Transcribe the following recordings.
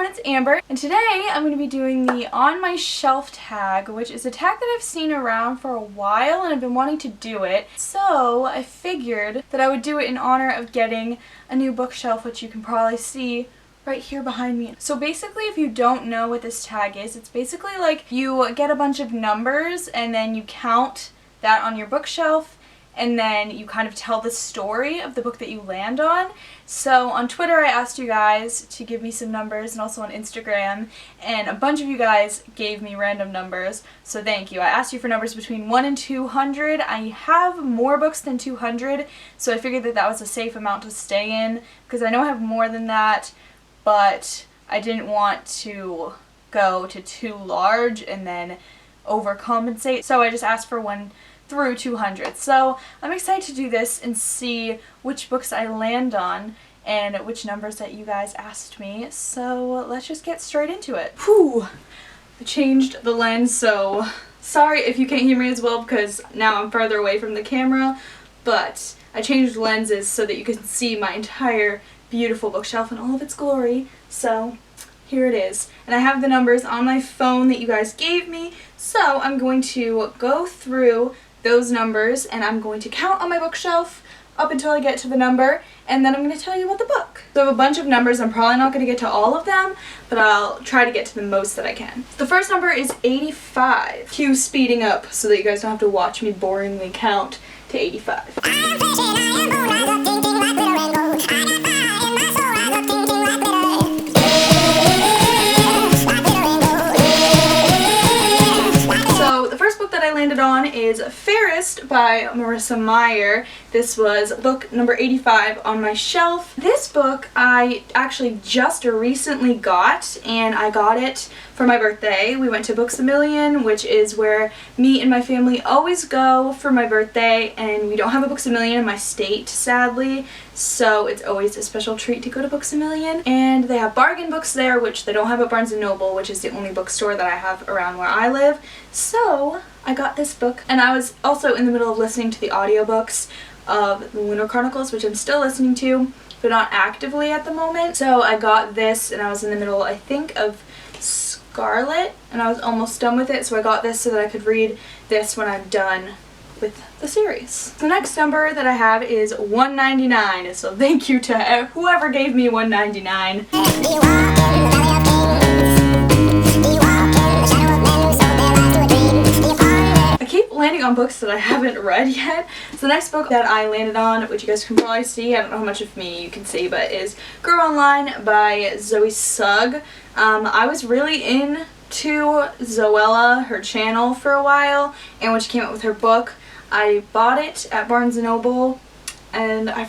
everyone, it's Amber, and today I'm going to be doing the On My Shelf tag, which is a tag that I've seen around for a while and I've been wanting to do it. So I figured that I would do it in honor of getting a new bookshelf, which you can probably see right here behind me. So basically, if you don't know what this tag is, it's basically like you get a bunch of numbers and then you count that on your bookshelf, and then you kind of tell the story of the book that you land on. So on Twitter I asked you guys to give me some numbers, and also on Instagram, and a bunch of you guys gave me random numbers, so thank you. I asked you for numbers between 1 and 200. I have more books than 200, so I figured that that was a safe amount to stay in, because I know I have more than that, but I didn't want to go to too large and then overcompensate, so I just asked for 1 through 200. So I'm excited to do this and see which books I land on and which numbers that you guys asked me. So let's just get straight into it. Whew! I changed the lens, so sorry if you can't hear me as well because now I'm farther away from the camera, but I changed lenses so that you can see my entire beautiful bookshelf in all of its glory. So here it is. And I have the numbers on my phone that you guys gave me, so I'm going to go through those numbers and I'm going to count on my bookshelf up until I get to the number, and then I'm going to tell you about the book. So I have a bunch of numbers. I'm probably not going to get to all of them, but I'll try to get to the most that I can. The first number is 85. Cue speeding up so that you guys don't have to watch me boringly count to 85. I landed on is Fairest by Marissa Meyer. This was book number 85 on my shelf. This book I actually just recently got, and I got it for my birthday. We went to Books A Million, which is where me and my family always go for my birthday, and we don't have a Books A Million in my state, sadly, so it's always a special treat to go to Books A Million. And they have bargain books there, which they don't have at Barnes & Noble, which is the only bookstore that I have around where I live. So I got this book, and I was also in the middle of listening to the audiobooks of The Lunar Chronicles, which I'm still listening to, but not actively at the moment. So I got this, and I was in the middle, I think, of Scarlet, and I was almost done with it, so I got this so that I could read this when I'm done with the series. The next number that I have is 199, so thank you to whoever gave me 199. Landing on books that I haven't read yet. So the next book that I landed on, which you guys can probably see, I don't know how much of me you can see, but is Girl Online by Zoe Sugg. I was really into Zoella, her channel, for a while, and when she came out with her book, I bought it at Barnes & Noble, and I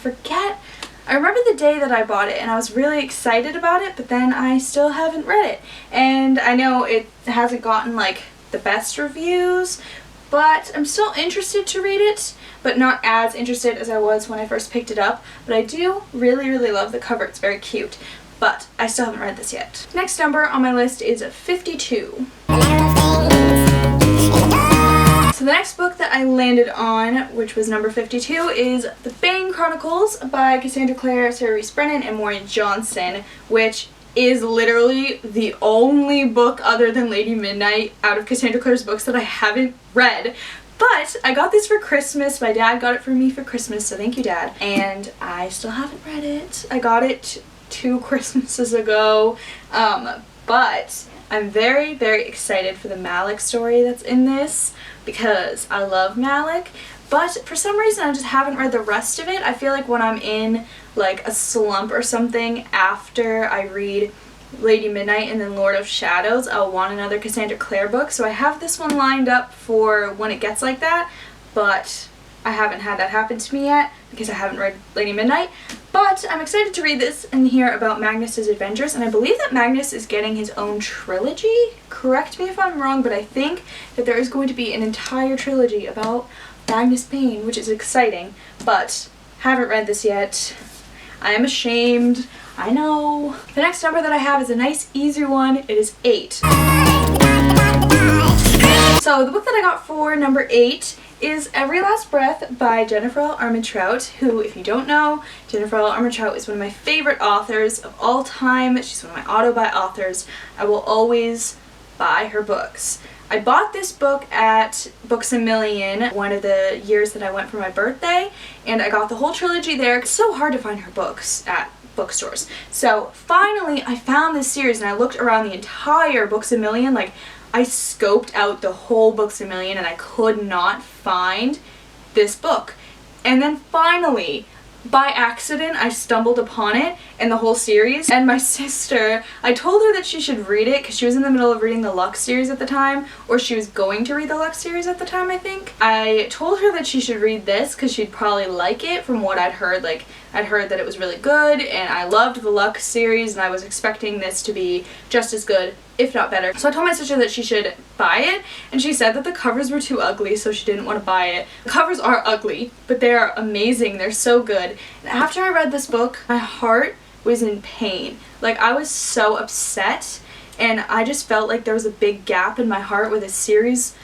remember the day that I bought it, and I was really excited about it, but then I still haven't read it. And I know it hasn't gotten like the best reviews, but I'm still interested to read it, but not as interested as I was when I first picked it up. But I do really, really love the cover. It's very cute, but I still haven't read this yet. Next number on my list is 52. So the next book that I landed on, which was number 52, is The Bane Chronicles by Cassandra Clare, Sarah Reese Brennan, and Maureen Johnson, which is literally the only book other than Lady Midnight out of Cassandra Clare's books that I haven't read. But I got this for Christmas. My dad got it for me for Christmas, so thank you, Dad. And I still haven't read it. I got it 2 Christmases ago, but I'm very, very excited for the Malik story that's in this because I love Malik. But for some reason I just haven't read the rest of it. I feel like when I'm in like a slump or something after I read Lady Midnight and then Lord of Shadows, I'll want another Cassandra Clare book. So I have this one lined up for when it gets like that, but I haven't had that happen to me yet because I haven't read Lady Midnight. But I'm excited to read this and hear about Magnus's adventures, and I believe that Magnus is getting his own trilogy. Correct me if I'm wrong, but I think that there is going to be an entire trilogy about Magnus Bane, which is exciting, but haven't read this yet. I am ashamed. I know. The next number that I have is a nice easy one. It is 8. So the book that I got for number 8 is Every Last Breath by Jennifer L. Armentrout, who, if you don't know, Jennifer L. Armentrout is one of my favorite authors of all time. She's one of my auto-buy authors. I will always buy her books. I bought this book at Books A Million one of the years that I went for my birthday, and I got the whole trilogy there. It's so hard to find her books at bookstores. So finally I found this series, and I looked around the entire Books A Million. Like, I scoped out the whole Books A Million and I could not find this book. And then finally, by accident, I stumbled upon it and the whole series. And my sister, I told her that she should read it because she was in the middle of reading the Lux series at the time, or she was going to read the Lux series at the time, I think. I told her that she should read this because she'd probably like it from what I'd heard. Like, I'd heard that it was really good, and I loved the Lux series, and I was expecting this to be just as good, if not better. So I told my sister that she should buy it, and she said that the covers were too ugly, so she didn't want to buy it. The covers are ugly, but they are amazing. They're so good. And after I read this book, my heart was in pain. Like, I was so upset, and I just felt like there was a big gap in my heart where this series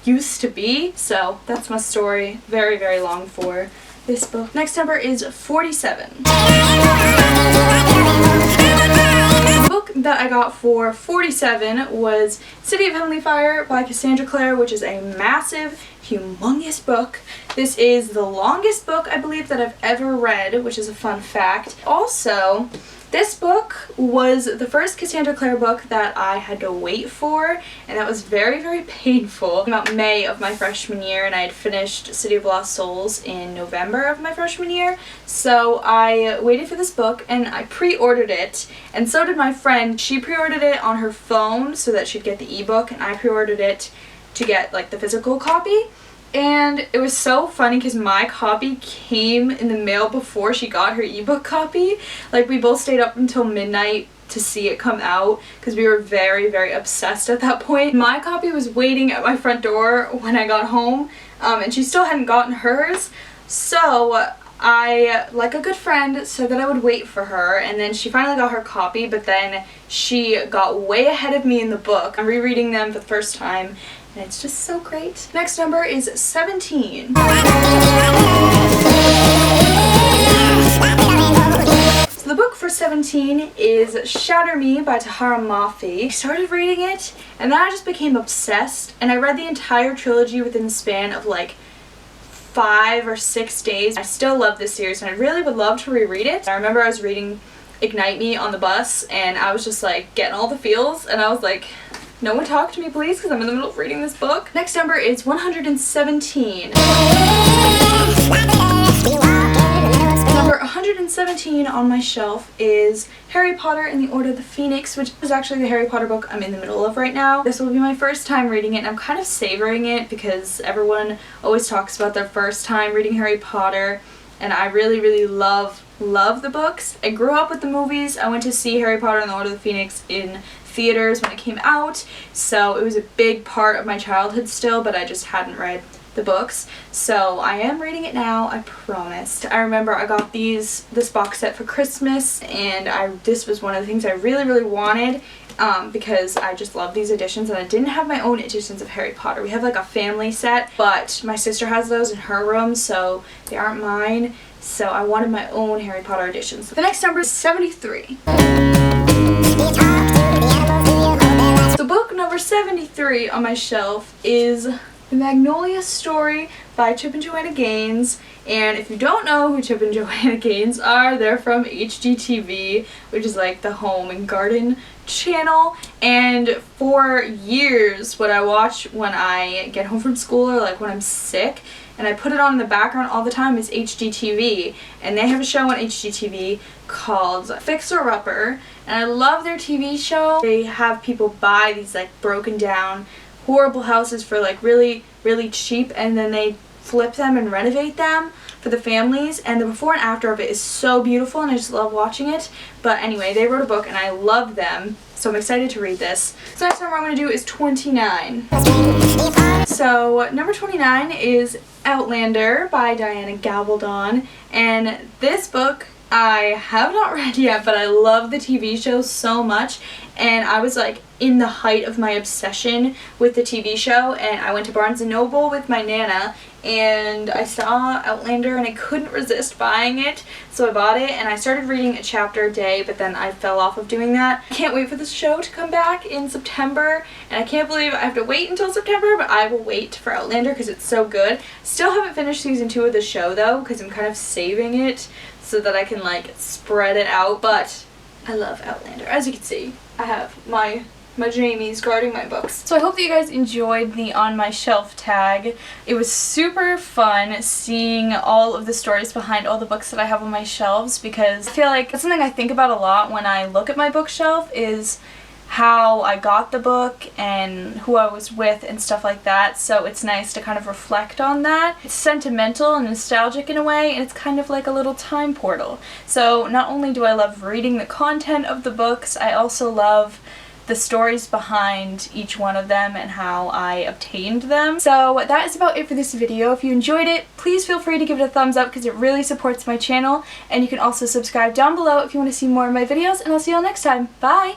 used to be. So that's my story. Very, very long for this book. Next number is 47. The book that I got for 47 was City of Heavenly Fire by Cassandra Clare, which is a massive, humongous book. This is the longest book, I believe, that I've ever read, which is a fun fact. Also, this book was the first Cassandra Clare book that I had to wait for, and that was very, very painful. About May of my freshman year, and I had finished City of Lost Souls in November of my freshman year. So I waited for this book, and I pre-ordered it, and so did my friend. She pre-ordered it on her phone so that she'd get the ebook, and I pre-ordered it to get like the physical copy. And it was so funny because my copy came in the mail before she got her ebook copy. Like, we both stayed up until midnight to see it come out because we were very, very obsessed at that point. My copy was waiting at my front door when I got home, and she still hadn't gotten hers. So I, like a good friend, said that I would wait for her, and then she finally got her copy, but then she got way ahead of me in the book. I'm rereading them for the first time, and it's just so great. Next number is 17. So the book for 17 is Shatter Me by Tahara Mafi. I started reading it, and then I just became obsessed, and I read the entire trilogy within the span of like 5 or 6 days. I still love this series, and I really would love to reread it. I remember I was reading Ignite Me on the bus, and I was just like getting all the feels, and I was like, no one talk to me, please, because I'm in the middle of reading this book. Next number is 117. Number 117 on my shelf is Harry Potter and the Order of the Phoenix, which is actually the Harry Potter book I'm in the middle of right now. This will be my first time reading it, and I'm kind of savoring it because everyone always talks about their first time reading Harry Potter, and I really, really love the books. I grew up with the movies. I went to see Harry Potter and the Order of the Phoenix in theaters when it came out, so it was a big part of my childhood still, but I just hadn't read the books. So I am reading it now, I promised. I remember I got this box set for Christmas, and this was one of the things I really, really wanted because I just love these editions, and I didn't have my own editions of Harry Potter. We have like a family set, but my sister has those in her room, so they aren't mine. So I wanted my own Harry Potter editions. The next number is 73. So book number 73 on my shelf is The Magnolia Story by Chip and Joanna Gaines. And if you don't know who Chip and Joanna Gaines are, they're from HGTV, which is like the home and garden channel. And for years, what I watch when I get home from school or like when I'm sick, and I put it on in the background all the time, is HGTV. And they have a show on HGTV called Fixer Upper, and I love their TV show. They have people buy these like broken down horrible houses for like really, really cheap, and then they flip them and renovate them for the families, and the before and after of it is so beautiful, and I just love watching it. But anyway, they wrote a book and I love them, so I'm excited to read this. So next number I'm going to do is 29. So number 29 is Outlander by Diana Gabaldon, and this book I have not read yet, but I love the TV show so much, and I was like in the height of my obsession with the TV show, and I went to Barnes & Noble with my Nana, and I saw Outlander and I couldn't resist buying it, so I bought it, and I started reading a chapter a day, but then I fell off of doing that. I can't wait for this show to come back in September, and I can't believe I have to wait until September, but I will wait for Outlander because it's so good. Still haven't finished season 2 of the show though, because I'm kind of saving it so that I can like spread it out, but I love Outlander. As you can see, I have my Jamies guarding my books. So I hope that you guys enjoyed the On My Shelf tag. It was super fun seeing all of the stories behind all the books that I have on my shelves, because I feel like that's something I think about a lot when I look at my bookshelf, is how I got the book and who I was with and stuff like that, so it's nice to kind of reflect on that. It's sentimental and nostalgic in a way, and it's kind of like a little time portal. So not only do I love reading the content of the books, I also love the stories behind each one of them and how I obtained them. So that is about it for this video. If you enjoyed it, please feel free to give it a thumbs up because it really supports my channel, and you can also subscribe down below if you want to see more of my videos, and I'll see you all next time. Bye!